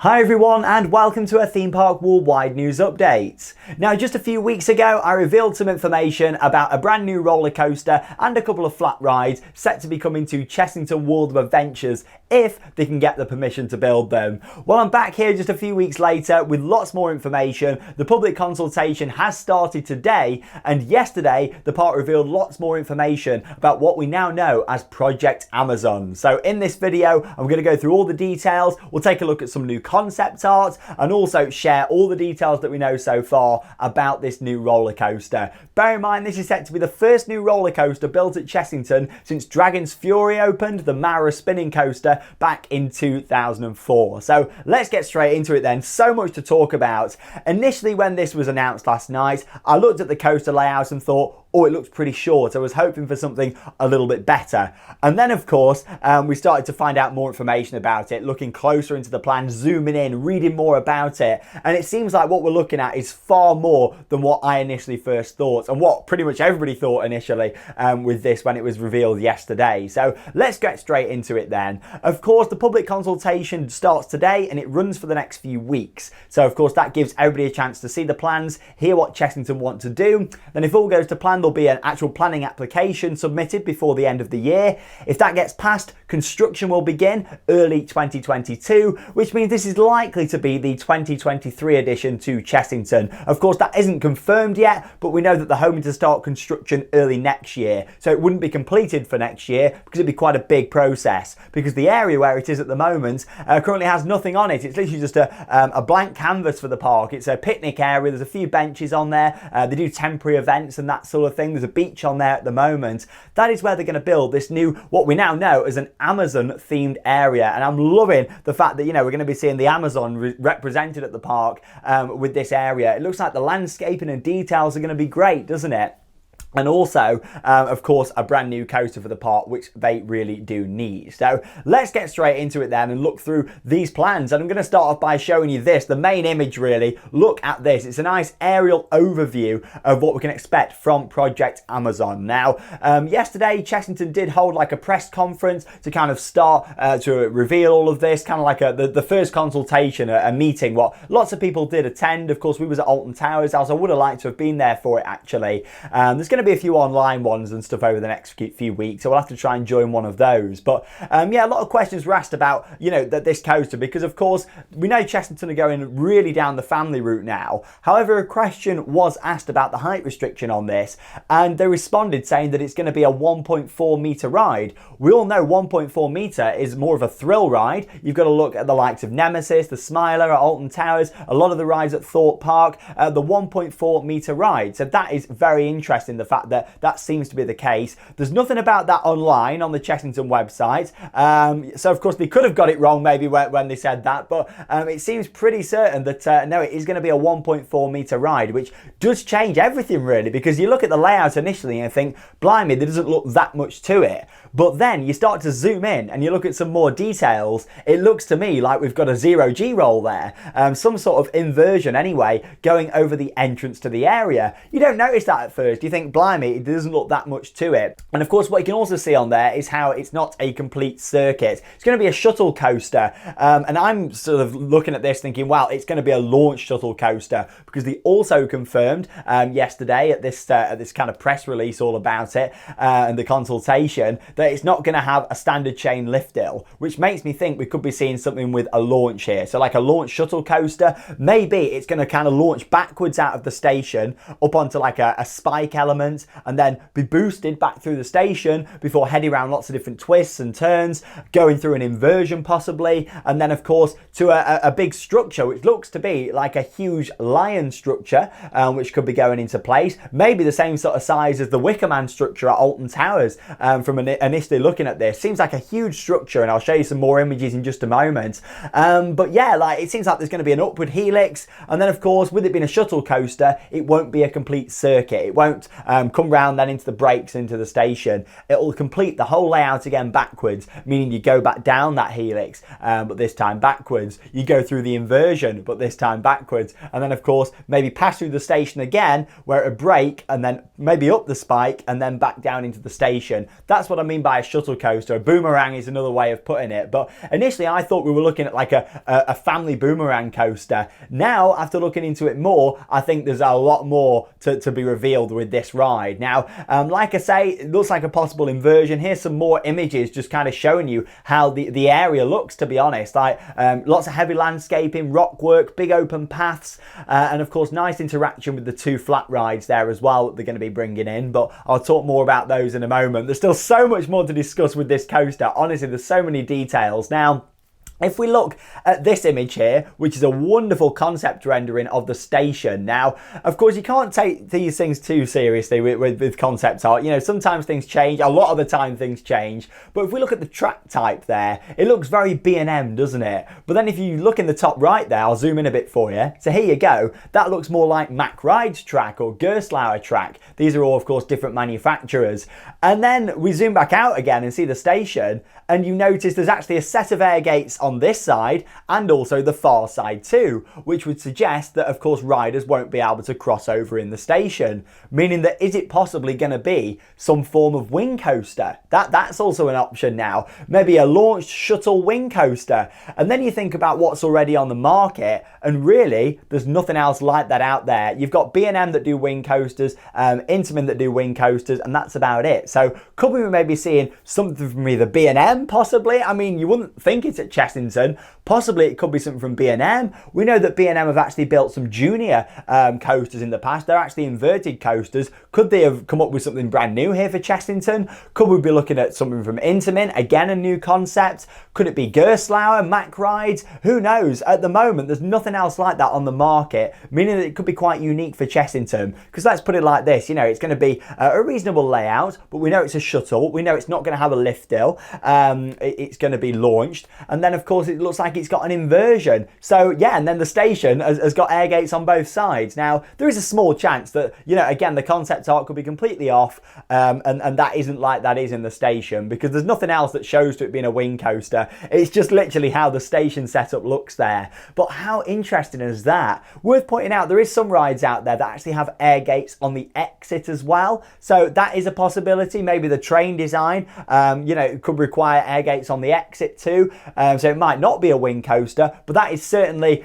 Hi everyone and welcome to a theme park worldwide news update. Now just a few weeks ago I revealed some information about a brand new roller coaster and a couple of flat rides set to be coming to Chessington World of Adventures if they can get the permission to build them. Well, I'm back here just a few weeks later with lots more information. The public consultation has started today, and yesterday the park revealed lots more information about what we now know as Project Amazon. So in this video I'm going to go through all the details. We'll take a look at some new concept art and also share all the details that we know so far about this new roller coaster. Bear in mind this is set to be the first new roller coaster built at Chessington since Dragon's Fury opened, the Mara spinning coaster, back in 2004. So let's get straight into it then. So much to talk about. Initially when this was announced last night, I looked at the coaster layout and thought, oh, it looks pretty short. I was hoping for something a little bit better. And then, of course, we started to find out more information about it, looking closer into the plan, zooming in, reading more about it. And it seems like what we're looking at is far more than what I initially first thought, and what pretty much everybody thought initially with this when it was revealed yesterday. So let's get straight into it then. Of course, the public consultation starts today and it runs for the next few weeks. So, of course, that gives everybody a chance to see the plans, hear what Chessington want to do. Then if all goes to plan, there'll be an actual planning application submitted before the end of the year. If that gets passed, construction will begin early 2022, which means this is likely to be the 2023 addition to Chessington. Of course, that isn't confirmed yet, but we know that they're hoping to start construction early next year. So it wouldn't be completed for next year because it'd be quite a big process, because the area where it is at the moment currently has nothing on it. It's literally just a blank canvas for the park. It's a picnic area. There's a few benches on there. They do temporary events and that sort of thing. There's a beach on there at the moment. That is where they're going to build this new, what we now know as an Amazon themed area. And I'm loving the fact that, you know, we're going to be seeing the Amazon represented at the park with this area. It looks like the landscaping and details are going to be great, doesn't it? And also, of course, a brand new coaster for the park, which they really do need. So let's get straight into it then and look through these plans. And I'm going to start off by showing you this, the main image really. Look at this. It's a nice aerial overview of what we can expect from Project Amazon. Now, yesterday, Chessington did hold like a press conference to kind of start to reveal all of this, kind of like the first consultation, a meeting, what lots of people did attend. Of course, we was at Alton Towers, as I would have liked to have been there for it actually. There's going to be a few online ones and stuff over the next few weeks, so we'll have to try and join one of those. But yeah, a lot of questions were asked about, you know, this coaster, because of course we know Chessington are going really down the family route now. However, a question was asked about the height restriction on this, and they responded saying that it's going to be a 1.4 meter ride. We all know 1.4 meter is more of a thrill ride. You've got to look at the likes of Nemesis, the Smiler at Alton Towers, a lot of the rides at Thorpe Park, the 1.4 meter ride. So that is very interesting, the fact that that seems to be the case. There's nothing about that online on the Chessington website. So of course they could have got it wrong maybe when they said that, but it seems pretty certain that no, it is going to be a 1.4 meter ride, which does change everything really, because you look at the layout initially and think, blimey, there doesn't look that much to it. But then you start to zoom in and you look at some more details. It looks to me like we've got a zero-G roll there, some sort of inversion anyway, going over the entrance to the area. You don't notice that at first. You think, blimey, it doesn't look that much to it. And of course, what you can also see on there is how it's not a complete circuit. It's going to be a shuttle coaster. And I'm sort of looking at this thinking, wow, it's going to be a launch shuttle coaster, because they also confirmed yesterday at this kind of press release all about it and the consultation that it's not going to have a standard chain lift hill, which makes me think we could be seeing something with a launch here. So like a launch shuttle coaster, maybe it's going to kind of launch backwards out of the station up onto like a spike element and then be boosted back through the station before heading around lots of different twists and turns, going through an inversion possibly, and then of course to a big structure which looks to be like a huge lion structure, which could be going into place, maybe the same sort of size as the Wicker Man structure at Alton Towers. From initially looking at this, seems like a huge structure, and I'll show you some more images in just a moment. But yeah, like it seems like there's going to be an upward helix, and then of course with it being a shuttle coaster, it won't be a complete circuit. It won't come round then into the brakes, into the station. It'll complete the whole layout again backwards, meaning you go back down that helix, but this time backwards. You go through the inversion, but this time backwards. And then, of course, maybe pass through the station again, where it'll brake, and then maybe up the spike, and then back down into the station. That's what I mean by a shuttle coaster. A boomerang is another way of putting it. But initially, I thought we were looking at like a family boomerang coaster. Now, after looking into it more, I think there's a lot more to be revealed with this ride. Now, like I say, it looks like a possible inversion. Here's some more images just kind of showing you how the area looks, to be honest. Like lots of heavy landscaping, rock work, big open paths, and of course nice interaction with the two flat rides there as well that they're going to be bringing in, but I'll talk more about those in a moment. There's still so much more to discuss with this coaster. Honestly, there's so many details. Now, if we look at this image here, which is a wonderful concept rendering of the station. Now, of course, you can't take these things too seriously with concept art. You know, sometimes things change. A lot of the time things change. But if we look at the track type there, it looks very B&M, doesn't it? But then if you look in the top right there, I'll zoom in a bit for you. So here you go. That looks more like Mack Rides track or Gerstlauer track. These are all, of course, different manufacturers. And then we zoom back out again and see the station, and you notice there's actually a set of air gates on this side and also the far side too, which would suggest that, of course, riders won't be able to cross over in the station, meaning that is it possibly going to be some form of wing coaster? That's also an option now. Maybe a launched shuttle wing coaster. And then you think about what's already on the market, and really there's nothing else like that out there. You've got B&M that do wing coasters, Intamin that do wing coasters, and that's about it. So could we maybe seeing something from either B&M possibly? I mean, you wouldn't think it's at Chessington. Possibly it could be something from B&M. We know that B&M have actually built some junior coasters in the past. They're actually inverted coasters. Could they have come up with something brand new here for Chessington? Could we be looking at something from Intamin? Again, a new concept. Could it be Gerstlauer, Mack Rides? Who knows? At the moment, there's nothing else like that on the market, meaning that it could be quite unique for Chessington. Because let's put it like this, you know, it's going to be a reasonable layout, but we know it's a shuttle. We know it's not going to have a lift hill. It's going to be launched. And then, of course, it looks like it's got an inversion. So, yeah, and then the station has got air gates on both sides. Now, there is a small chance that, you know, again, the concept art could be completely off, and that isn't like that is in the station, because there's nothing else that shows to it being a wing coaster. It's just literally how the station setup looks there. But how interesting is that? Worth pointing out, there is some rides out there that actually have air gates on the exit as well. So that is a possibility. Maybe the train design, you know, could require air gates on the exit too. So it might not be a wing coaster, but that is certainly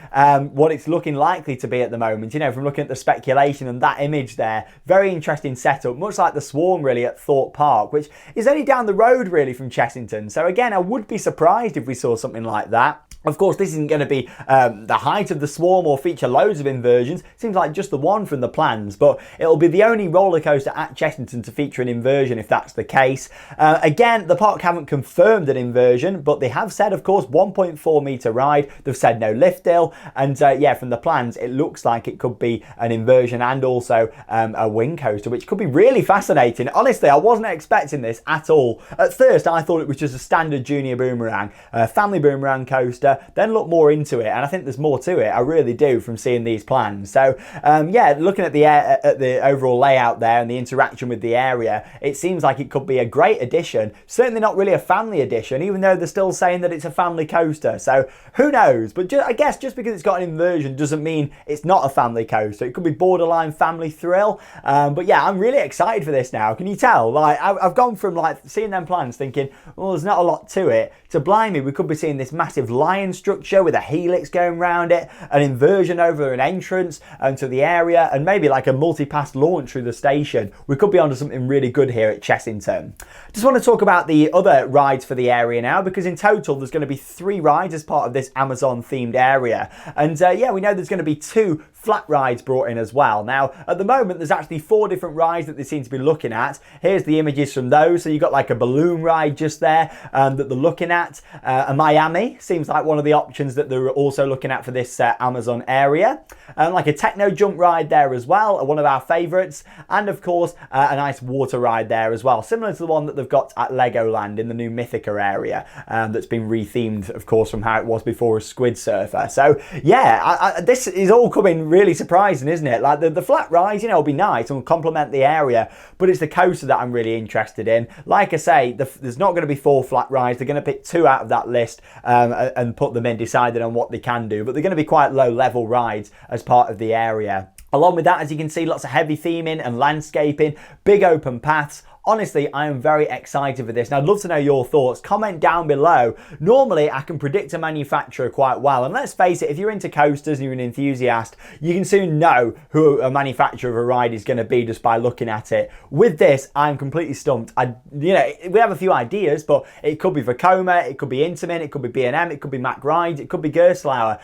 what it's looking likely to be at the moment. You know, from looking at the speculation and that image there, very interesting setup, much like the Swarm really at Thorpe Park, which is only down the road really from Chessington. So again, I would be surprised if we saw something like that. Of course, this isn't going to be the height of the Swarm or feature loads of inversions. Seems like just the one from the plans, but it'll be the only roller coaster at Chessington to feature an inversion if that's the case. Again, the park haven't confirmed an inversion, but they have said, of course, 1.4 metre ride. They've said no lift hill, and yeah, from the plans, it looks like it could be an inversion and also a wing coaster, which could be really fascinating. Honestly, I wasn't expecting this at all. At first, I thought it was just a standard junior boomerang, family boomerang coaster. Then look more into it, and I think there's more to it. I really do, from seeing these plans. So yeah, looking at the overall layout there and the interaction with the area, it seems like it could be a great addition. Certainly not really a family edition, even though they're still saying that it's a family coaster. So who knows? But I guess just because it's got an inversion doesn't mean it's not a family coaster. It could be borderline family thrill. But yeah, I'm really excited for this now. Can you tell? Like I've gone from like seeing them plans thinking, well, there's not a lot to it, to blimey, we could be seeing this massive lion structure with a helix going around it, an inversion over an entrance to the area, and maybe like a multi-pass launch through the station. We could be onto something really good here at Chessington. Just want to talk about the other rides for the area now, because in total there's going to be 3 rides as part of this Amazon themed area. And yeah, we know there's going to be 2 flat rides brought in as well. Now, at the moment, there's actually 4 different rides that they seem to be looking at. Here's the images from those. So you've got like a balloon ride just there that they're looking at. A Miami seems like one of the options that they're also looking at for this Amazon area. Like a techno jump ride there as well, one of our favourites. And of course, a nice water ride there as well, similar to the one that they've got at Legoland in the new Mythica area that's been rethemed, of course, from how it was before as Squid Surfer. So yeah, this is all coming really surprising, isn't it? Like the flat rides, you know, will be nice and will complement the area, but it's the coaster that I'm really interested in. Like I say, there's not going to be 4 flat rides. They're going to pick 2 out of that list and put them in, deciding on what they can do, but they're going to be quite low level rides as part of the area. Along with that, as you can see, lots of heavy theming and landscaping, big open paths. Honestly, I am very excited for this, and I'd love to know your thoughts. Comment down below. Normally, I can predict a manufacturer quite well, and let's face it, if you're into coasters and you're an enthusiast, you can soon know who a manufacturer of a ride is going to be just by looking at it. With this, I'm completely stumped. We have a few ideas, but it could be Vekoma, it could be Intamin, it could be B&M, it could be Mack Rides, it could be Gerstlauer,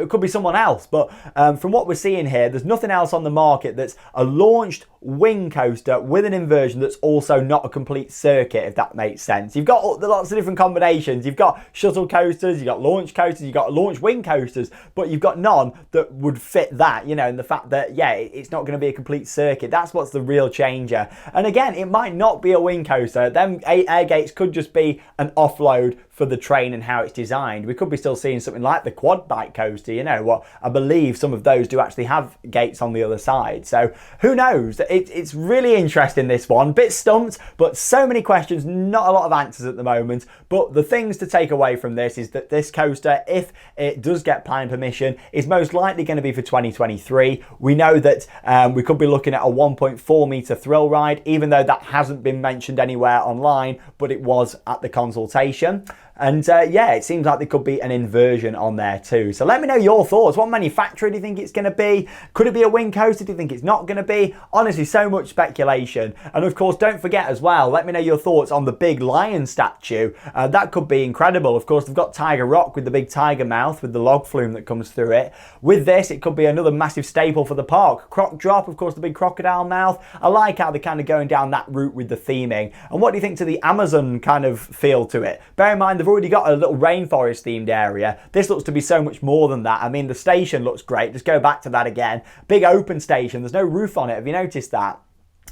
it could be someone else. But from what we're seeing here, there's nothing else on the market that's a launched wing coaster with an inversion that's also not a complete circuit, if that makes sense. You've got lots of different combinations. You've got shuttle coasters, you've got launch coasters, you've got launch wing coasters, but you've got none that would fit that, you know, and the fact that, yeah, it's not going to be a complete circuit. That's what's the real changer. And again, it might not be a wing coaster. Them air gates could just be an offload for the train and how it's designed. We could be still seeing something like the quad bike coaster, you know, what I believe some of those do actually have gates on the other side. So who knows? It's really interesting, this one. Bit stumped, but so many questions, not a lot of answers at the moment. But the things to take away from this is that this coaster, if it does get planning permission, is most likely going to be for 2023. We know that we could be looking at a 1.4 meter thrill ride, even though that hasn't been mentioned anywhere online, but it was at the consultation. And yeah, it seems like there could be an inversion on there too. So let me know your thoughts. What manufacturer do you think it's going to be? Could it be a wing coaster? Do you think it's not going to be? Honestly, so much speculation. And of course, don't forget as well, let me know your thoughts on the big lion statue. That could be incredible. Of course, they've got Tiger Rock with the big tiger mouth with the log flume that comes through it. With this, it could be another massive staple for the park. Croc Drop, of course, the big crocodile mouth. I like how they're kind of going down that route with the theming. And what do you think to the Amazon kind of feel to it? Bear in mind, they've already got a little rainforest themed area. This looks to be so much more than that. I mean, the station looks great. Just go back to that again. Big open station. There's no roof on it. Have you noticed that?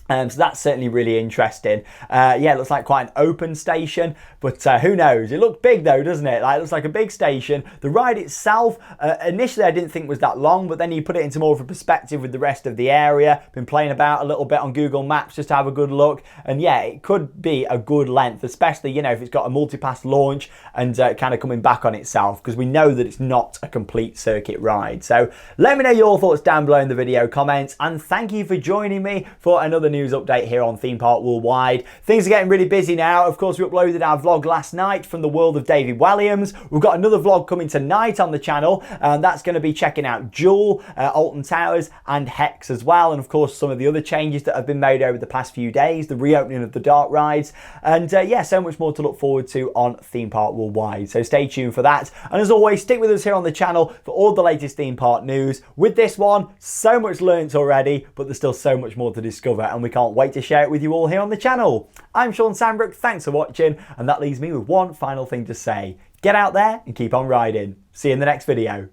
So that's certainly really interesting. Yeah, it looks like quite an open station, but who knows? It looks big though, doesn't it? Like, it looks like a big station. The ride itself, initially I didn't think was that long, but then you put it into more of a perspective with the rest of the area. Been playing about a little bit on Google Maps just to have a good look. And yeah, it could be a good length, especially, you know, if it's got a multipass launch and kind of coming back on itself, because we know that it's not a complete circuit ride. So let me know your thoughts down below in the video comments, and thank you for joining me for another news update here on Theme Park Worldwide. Things are getting really busy now. Of course, we uploaded our vlog last night from the world of David Williams. We've got another vlog coming tonight on the channel, and that's going to be checking out Jewel, Alton Towers and Hex as well, and of course some of the other changes that have been made over the past few days, the reopening of the dark rides, and yeah, so much more to look forward to on Theme Park Worldwide. So stay tuned for that, and as always, stick with us here on the channel for all the latest theme park news. With this one, so much learnt already, but there's still so much more to discover, and we can't wait to share it with you all here on the channel. I'm Sean Sandbrook, thanks for watching, and that leaves me with one final thing to say. Get out there and keep on riding. See you in the next video.